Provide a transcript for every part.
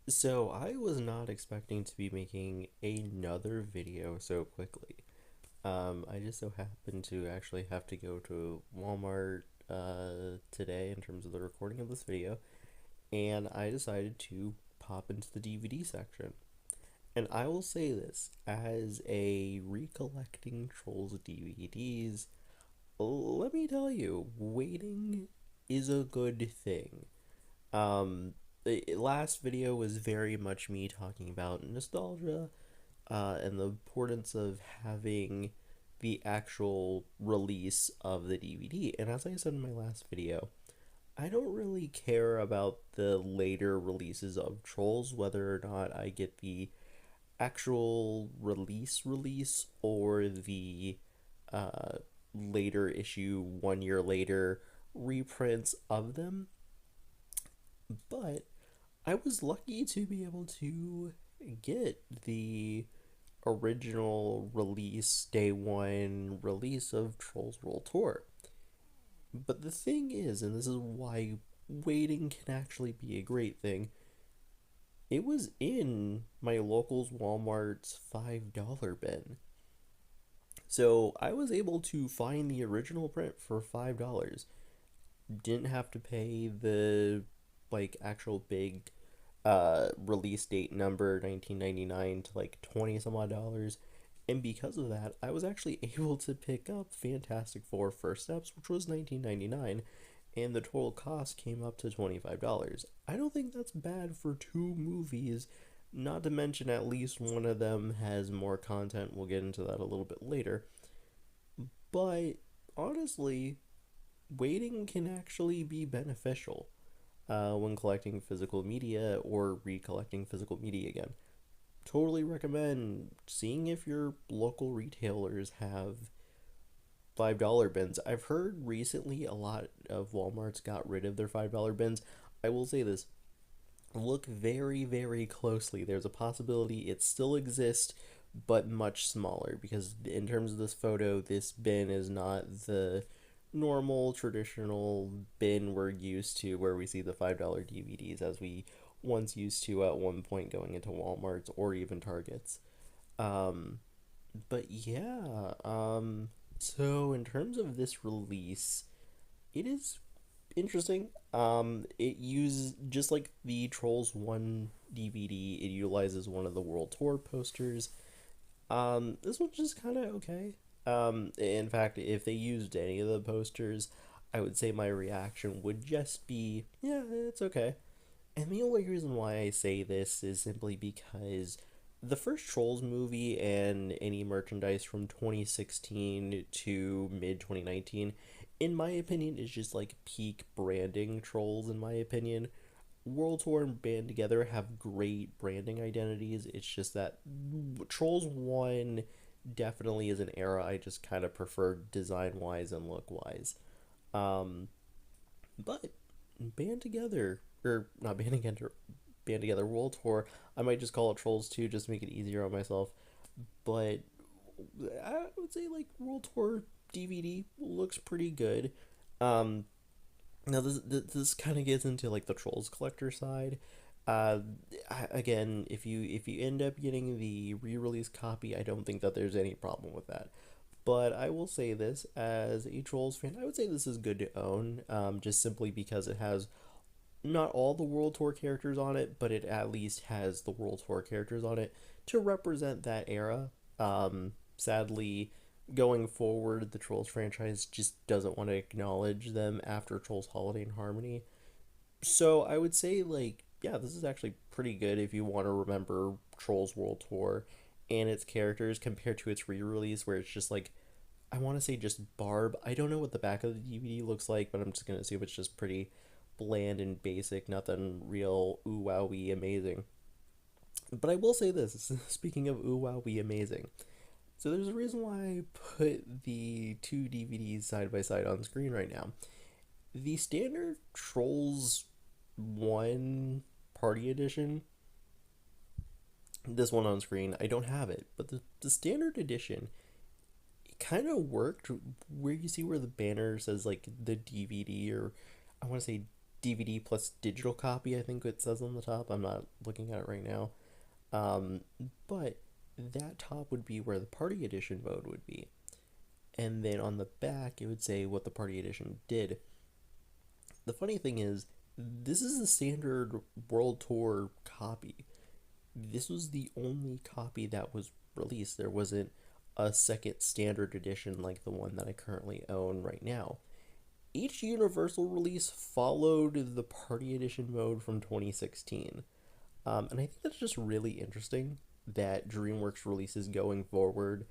So I was not expecting to be making another video so quickly. I just so happened to actually have to go to Walmart today in terms of the recording of this video, and I decided to pop into the DVD section. And I will say this, as a recollecting Trolls DVDs, let me tell you, waiting is a good thing. The last video was very much me talking about nostalgia and the importance of having the actual release of the DVD. And as I said in my last video, I don't really care about the later releases of Trolls, whether or not I get the actual release or the uh, later issue 1 year later reprints of them. But I was lucky to be able to get the original release, day one release of Trolls World Tour. But the thing is, and this is why waiting can actually be a great thing, it was in my local's Walmart's $5 bin. So I was able to find the original print for $5. Didn't have to pay the actual big release date number 1999 to like 20 some odd dollars. And because of that, I was actually able to pick up Fantastic Four First Steps, which was 1999, and the total cost came up to $25. I don't think that's bad for two movies, not to mention at least one of them has more content. We'll get into that a little bit later. But honestly, waiting can actually be beneficial when collecting physical media or recollecting physical media again. Totally recommend seeing if your local retailers have $5 bins. I've heard recently a lot of Walmart's got rid of their $5 bins. I will say this, look very, very closely. There's a possibility it still exists, but much smaller, because in terms of this photo, this bin is not the normal traditional bin we're used to where we see the $5 DVDs as we once used to at one point going into Walmart's or even Target's. Um, but yeah, so in terms of this release, it is interesting. It uses just like the Trolls 1 DVD, it utilizes one of the World Tour posters. This one's just kind of okay. In fact, if they used any of the posters, I would say my reaction would just be, yeah, it's okay. And the only reason why I say this is simply because the first Trolls movie and any merchandise from 2016 to mid 2019, in my opinion, is just like peak branding Trolls, in my opinion. World Tour and Band Together have great branding identities. It's just that Trolls 1 definitely is an era I just kind of prefer design wise and look wise. Um, but Band Together, or not Band Together, Band Together World Tour, I might just call it Trolls 2 just to make it easier on myself. But I would say like World Tour DVD looks pretty good. Um, Now this kind of gets into like the Trolls collector side. Uh, Again, if you end up getting the re-release copy, I don't think that there's any problem with that. But I will say this as a Trolls fan, I would say this is good to own, just simply because it has not all the World Tour characters on it, but it at least has the World Tour characters on it to represent that era. Sadly, going forward, the Trolls franchise just doesn't want to acknowledge them after Trolls Holiday and Harmony. So I would say, like, yeah, this is actually pretty good if you want to remember Trolls World Tour and its characters compared to its re release, where it's just like, I want to say just Barb. I don't know what the back of the DVD looks like, but I'm just going to assume it's just pretty bland and basic, nothing real ooh wowie amazing. But I will say this, speaking of ooh wowie amazing, so there's a reason why I put the two DVDs side by side on screen right now. The standard Trolls 1 Party Edition, this one on screen, I don't have it, but the standard edition, it kind of worked where you see where the banner says like the DVD, or I want to say DVD plus digital copy, I think it says on the top. I'm not looking at it right now. Um, but that top would be where the party edition mode would be. And then on the back, it would say what the party edition did. The funny thing is, this is the standard World Tour copy. This was the only copy that was released. There wasn't a second standard edition like the one that I currently own right now. Each Universal release followed the Party Edition mode from 2016. And I think that's just really interesting that DreamWorks releases going forward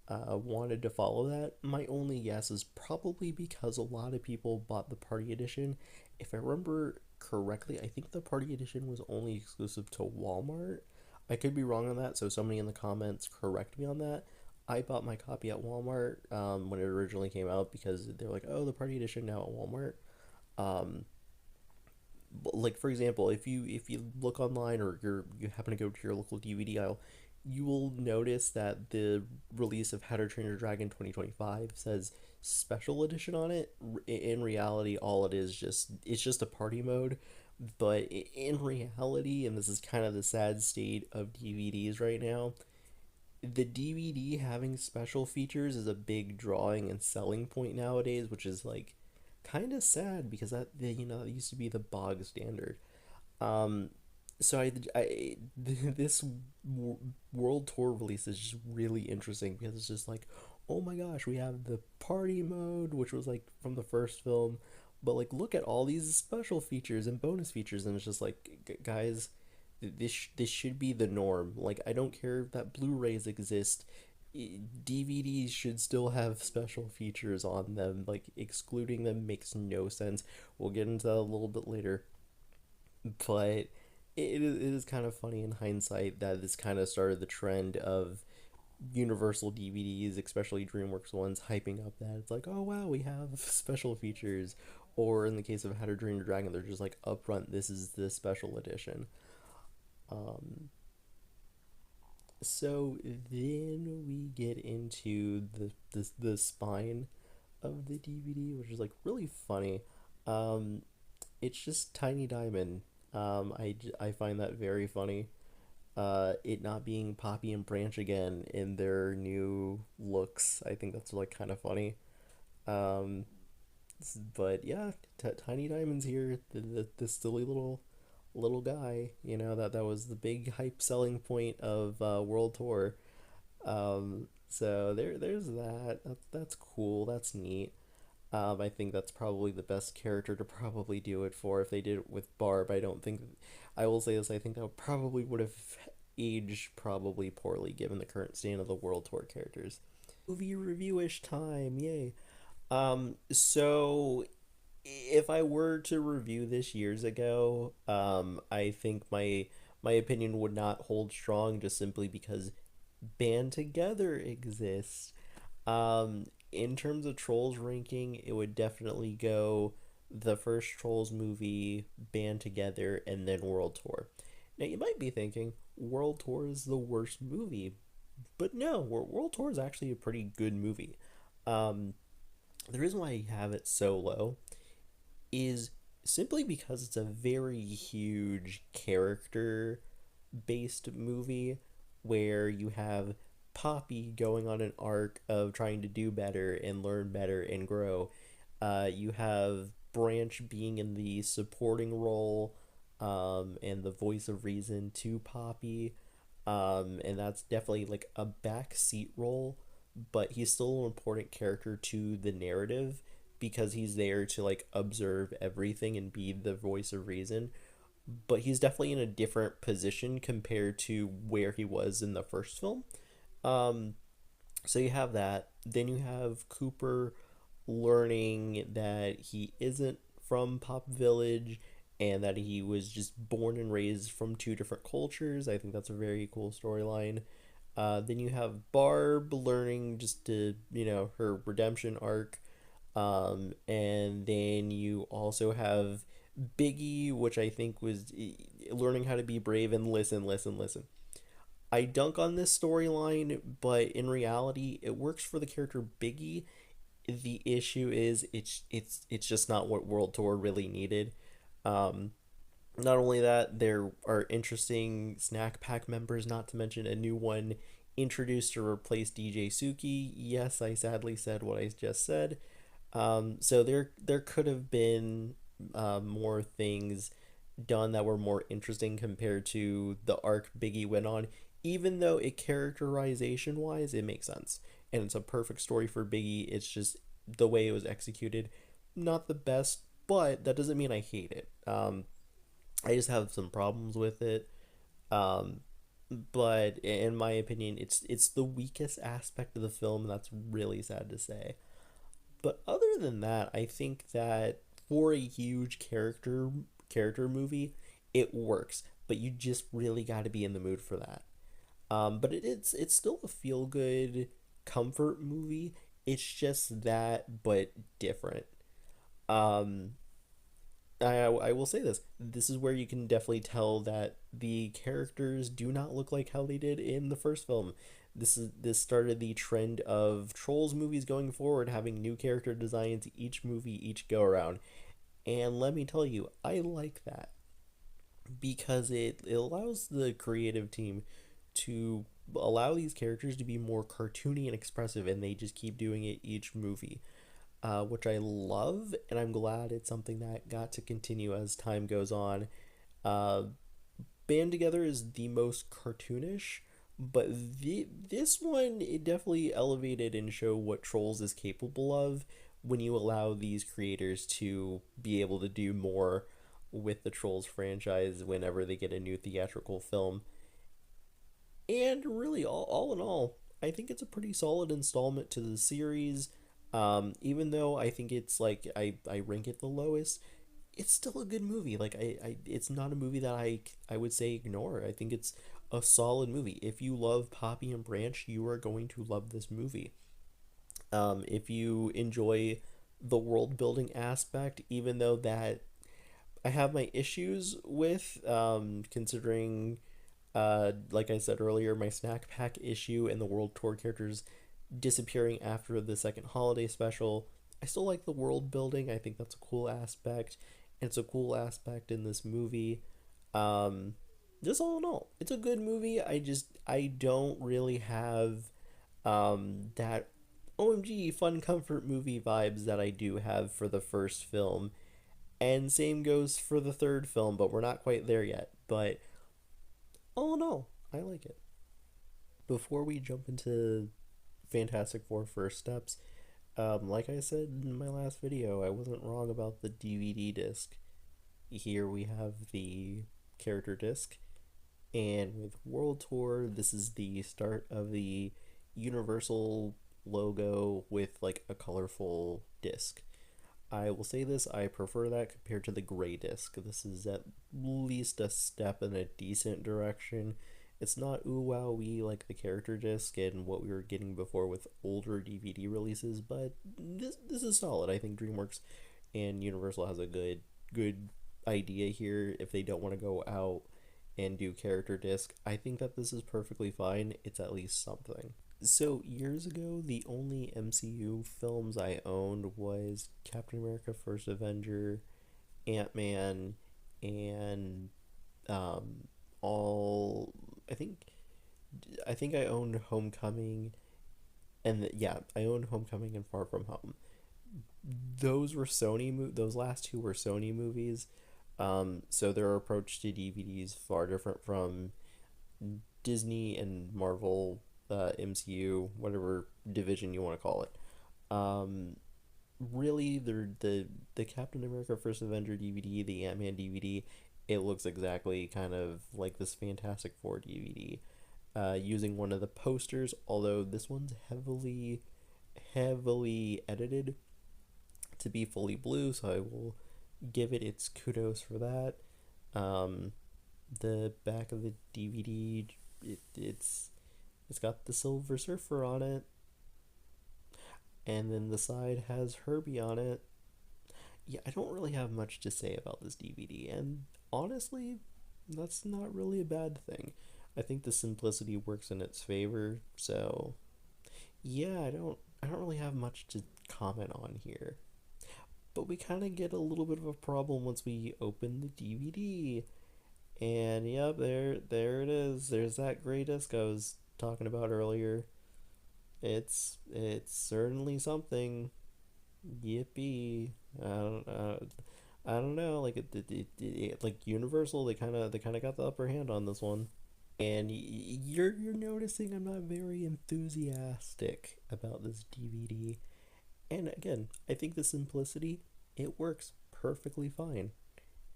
wanted to follow that. My only guess is probably because a lot of people bought the Party Edition. If I remember correctly, I think the Party Edition was only exclusive to Walmart. I could be wrong on that, so somebody in the comments correct me on that. I bought my copy at Walmart when it originally came out because they're like, oh, the Party Edition now at Walmart. Um, like for example, if you look online or you happen to go to your local DVD aisle, you will notice that the release of How to Train Your Dragon 2025 says special edition on it. In reality, all it is just it's just a party mode. But in reality, and this is kind of the sad state of DVDs right now, the DVD having special features is a big drawing and selling point nowadays, which is like kind of sad because that used to be the bog standard. Um, so this world tour release is just really interesting because it's just like, oh my gosh, we have the party mode, which was like from the first film, but like look at all these special features and bonus features, and it's just like, guys, this should be the norm. Like I don't care that Blu-rays exist. DVDs should still have special features on them. Like excluding them makes no sense. We'll get into that a little bit later, but it is kind of funny in hindsight that this kind of started the trend of Universal DVDs, especially DreamWorks ones, hyping up that it's like, oh wow, we have special features. Or in the case of How to Train Your Dragon, they're just like upfront, this is the special edition. Um, so then we get into the spine of the DVD, which is like really funny. Um, it's just Tiny Diamond. I find that very funny. It not being Poppy and Branch again in their new looks. I think that's like kind of funny. Um, but yeah, Tiny Diamond's here. The silly little guy. That was the big hype selling point of World Tour. So there's that. That's cool. That's neat. I think that's probably the best character to probably do it for. If they did it with Barb, I don't think. I will say this. I think that probably would have aged probably poorly given the current state of the World Tour characters. Movie reviewish time, yay! So if I were to review this years ago, I think my opinion would not hold strong just simply because Band Together exists. In terms of Trolls ranking, it would definitely go the first Trolls movie, Band Together, and then World Tour. Now you might be thinking World Tour is the worst movie, but no, World Tour is actually a pretty good movie. Um, the reason why I have it so low is simply because it's a very huge character based movie where you have Poppy going on an arc of trying to do better and learn better and grow. You have Branch being in the supporting role and the voice of reason to Poppy. And that's definitely like a backseat role, but he's still an important character to the narrative because he's there to like observe everything and be the voice of reason. But he's definitely in a different position compared to where he was in the first film. Um, so you have that. Then you have Cooper learning that he isn't from Pop Village and that he was just born and raised from two different cultures. I think that's a very cool storyline. Then you have Barb learning just to, her redemption arc. And then you also have Biggie, which I think was learning how to be brave and listen, listen, listen. I dunk on this storyline, but in reality, it works for the character Biggie. The issue is it's just not what World Tour really needed. Um, Not only that, there are interesting snack pack members, not to mention a new one introduced to replace DJ Suki. Yes, I sadly said what I just said. So there could have been more things done that were more interesting compared to the arc Biggie went on, even though it characterization wise it makes sense. And it's a perfect story for Biggie. It's just the way it was executed, not the best, but that doesn't mean I hate it. I just have some problems with it. Um, but in my opinion, it's the weakest aspect of the film, and that's really sad to say. But other than that, I think that for a huge character movie, it works. But you just really got to be in the mood for that. But it's still a feel good comfort movie. It's just that, but different. Um, I will say this. This is where you can definitely tell that the characters do not look like how they did in the first film. This started the trend of Trolls movies going forward having new character designs each movie, each go around. And let me tell you, I like that because it allows the creative team to allow these characters to be more cartoony and expressive, and they just keep doing it each movie, which I love, and I'm glad it's something that got to continue as time goes on. Uh, Band Together is the most cartoonish, but this one it definitely elevated and show what Trolls is capable of when you allow these creators to be able to do more with the Trolls franchise whenever they get a new theatrical film. And really, all in all, I think it's a pretty solid installment to the series. Even though I think it's like I rank it the lowest, it's still a good movie. Like it's not a movie that I would say ignore. I think it's a solid movie. If you love Poppy and Branch, you are going to love this movie. If you enjoy the world building aspect, even though that I have my issues with, considering, like I said earlier, my snack pack issue and the world tour characters disappearing after the second holiday special. I still like the world building. I think that's a cool aspect. And it's a cool aspect in this movie. Um, just all in all, it's a good movie. I don't really have that OMG fun comfort movie vibes that I do have for the first film. And same goes for the third film, but we're not quite there yet. But all in all, I like it. Before we jump into Fantastic Four First Steps, like I said in my last video, I wasn't wrong about the DVD disc. Here we have the character disc, and with World Tour, this is the start of the Universal logo with like a colorful disc. I will say this, I prefer that compared to the gray disc. This is at least a step in a decent direction. It's not ooh wow wee like the character disc and what we were getting before with older DVD releases, but this is solid. I think DreamWorks and Universal has a good idea here if they don't want to go out and do character disc. I think that this is perfectly fine. It's at least something. So years ago, the only MCU films I owned was Captain America: First Avenger, Ant Man, and um, all. I think I owned Homecoming, and yeah, I owned Homecoming and Far From Home. Those were Those last two were Sony movies. So their approach to DVDs far different from Disney and Marvel, MCU, whatever division you want to call it. Um, Really, the Captain America First Avenger DVD, the Ant Man DVD, it looks exactly kind of like this Fantastic Four DVD. Using one of the posters, although this one's heavily edited to be fully blue, so I will give it its kudos for that. Um, the back of the DVD, it's got the Silver Surfer on it, and then the side has Herbie on it. Yeah, I don't really have much to say about this DVD, and honestly, that's not really a bad thing. I think the simplicity works in its favor, so yeah, I don't really have much to comment on here. but we kind of get a little bit of a problem once we open the DVD. And yep, there it is. There's that gray disc I was talking about earlier. It's certainly something. Yippee! I don't know. Like like Universal, they kind of got the upper hand on this one. And you're noticing I'm not very enthusiastic about this DVD. And again, I think the simplicity, it works perfectly fine.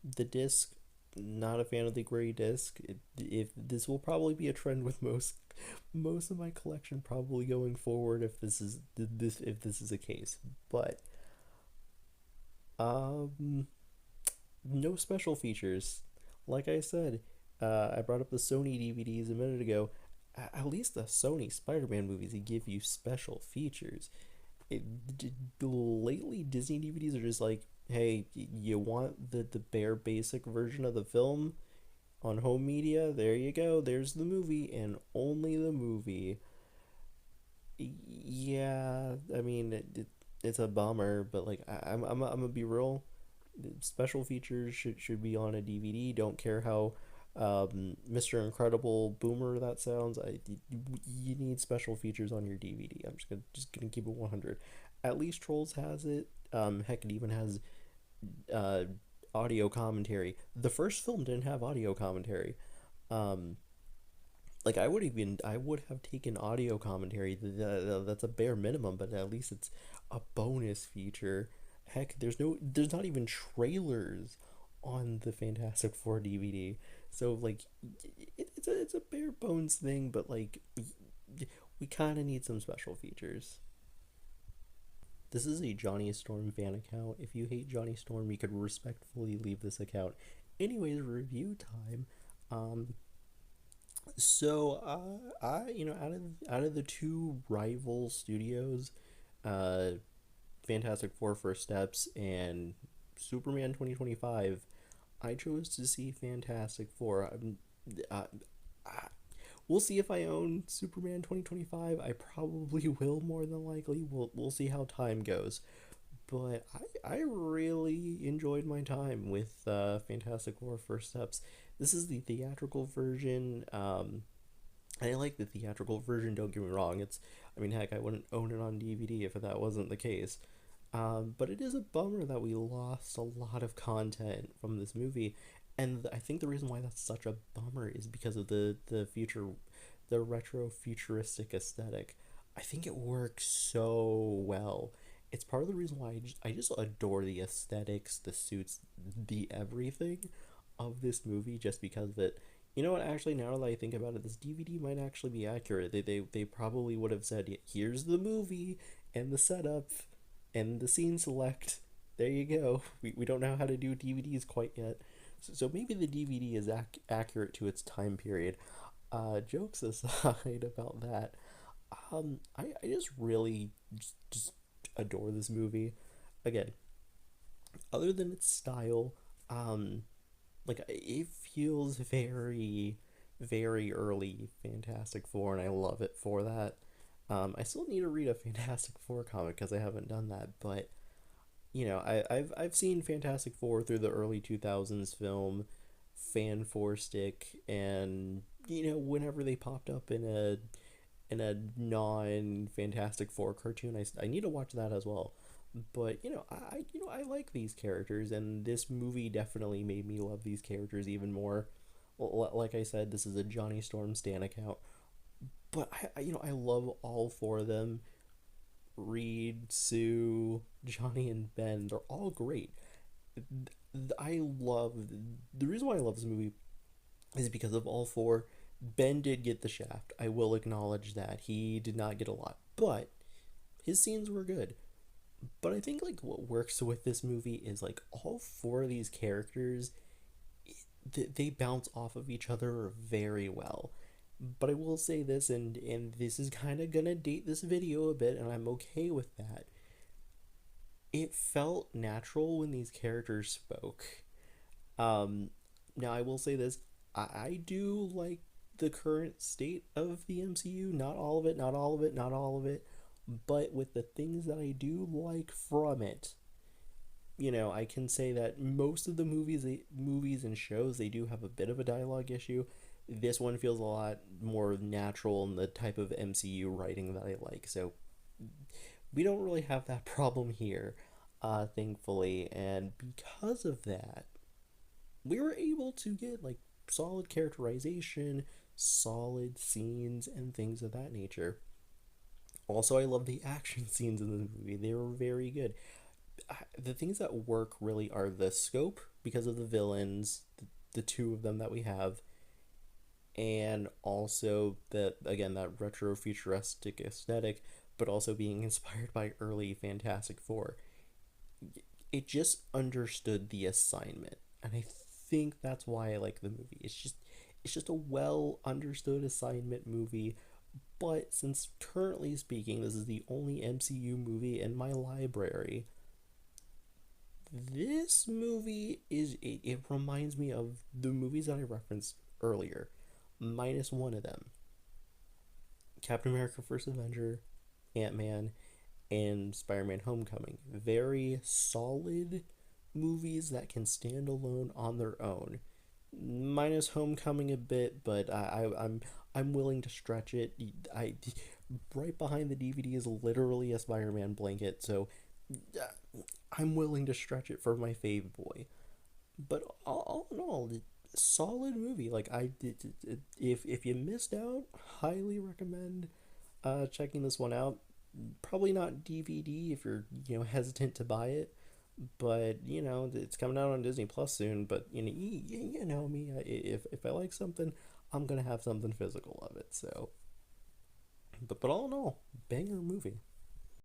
The disc, not a fan of the gray disc. If this will probably be a trend with most of my collection probably going forward if this is a case. But um no special features. Like I said, I brought up the Sony DVDs a minute ago. At least the Sony Spider-Man movies, they give you special features. it, Lately Disney DVDs are just like, hey, you want the bare basic version of the film on home media? There you go. There's the movie and only the movie. Yeah, I mean it's a bummer, but like I'm gonna be real. Special features should be on a DVD. Don't care how Mr. Incredible boomer that sounds. You need special features on your DVD. I'm just gonna keep it 100. At least Trolls has it. Heck, it even has uh, audio commentary. The first film didn't have audio commentary. Um, like I would have taken audio commentary. That's a bare minimum, but at least it's a bonus feature. Heck, there's not even trailers on the Fantastic Four DVD. So like, it's a bare bones thing, but like, we kind of need some special features. This is a Johnny Storm fan account. If you hate Johnny Storm, you could respectfully leave this account. Anyways, review time. Um, I out of the two rival studios, uh, Fantastic Four First Steps and Superman 2025, I chose to see Fantastic Four. Uh, I, we'll see if I own Superman 2025. I probably will, more than likely. We'll see how time goes. But I really enjoyed my time with Fantastic Four First Steps. This is the theatrical version. I like the theatrical version, don't get me wrong. I mean, heck, I wouldn't own it on DVD if that wasn't the case. But it is a bummer that we lost a lot of content from this movie. And I think the reason why that's such a bummer is because of the retro futuristic aesthetic. I think it works so well. It's part of the reason why I just adore the aesthetics, the suits, the everything of this movie just because of it. You know what? Actually, now that I think about it, this DVD might actually be accurate. They probably would have said, "Here's the movie and the setup and the scene select." There you go. We don't know how to do DVDs quite yet, so maybe the DVD is accurate to its time period. Jokes aside about that, I just really just adore this movie. Again, other than its style, um, like it feels very early Fantastic Four, and I love it for that. I still need to read a Fantastic Four comic because I haven't done that, but I've seen Fantastic Four through the early 2000s film, Fan Four Stick, and whenever they popped up in a non Fantastic Four cartoon, I need to watch that as well. But I like these characters, and this movie definitely made me love these characters even more. Like I said, this is a Johnny Storm stan account, but I love all four of them. Reed, Sue, Johnny, and Ben. They're all great. I love the reason why I love this movie is because of all four. Ben did get the shaft. I will acknowledge that he did not get a lot, but his scenes were good. But I think like what works with this movie is like all four of these characters, they bounce off of each other very well. But I will say this, and this is kind of gonna date this video a bit, and I'm okay with that. It felt natural when these characters spoke. Um, Now I will say this, I do like the current state of the MCU. Not all of it, not all of it, not all of it, but with the things that I do like from it, I can say that most of the movies and shows, they do have a bit of a dialogue issue. This one feels a lot more natural in the type of MCU writing that I like. So we don't really have that problem here, thankfully. And because of that, we were able to get like solid characterization, solid scenes, and things of that nature. Also, I love the action scenes in the movie. They were very good. The things that work really are the scope because of the villains, the two of them that we have, and also that again that retro futuristic aesthetic, but also being inspired by early Fantastic Four. It just understood the assignment, and I think that's why I like the movie. It's just a well understood assignment movie. But since currently speaking, this is the only MCU movie in my library, this movie it reminds me of the movies that I referenced earlier, minus one of them: Captain America: First Avenger, Ant Man, and Spider Man: Homecoming. Very solid movies that can stand alone on their own. Minus Homecoming a bit, but I'm willing to stretch it. I right behind the DVD is literally a Spider-Man blanket, so I'm willing to stretch it for my fave boy. But all in all, solid movie. Like if you missed out, highly recommend checking this one out. Probably not DVD if you're hesitant to buy it, but it's coming out on Disney Plus soon. But you know me, if I like something, I'm gonna have something physical of it. So, but all in all, banger movie.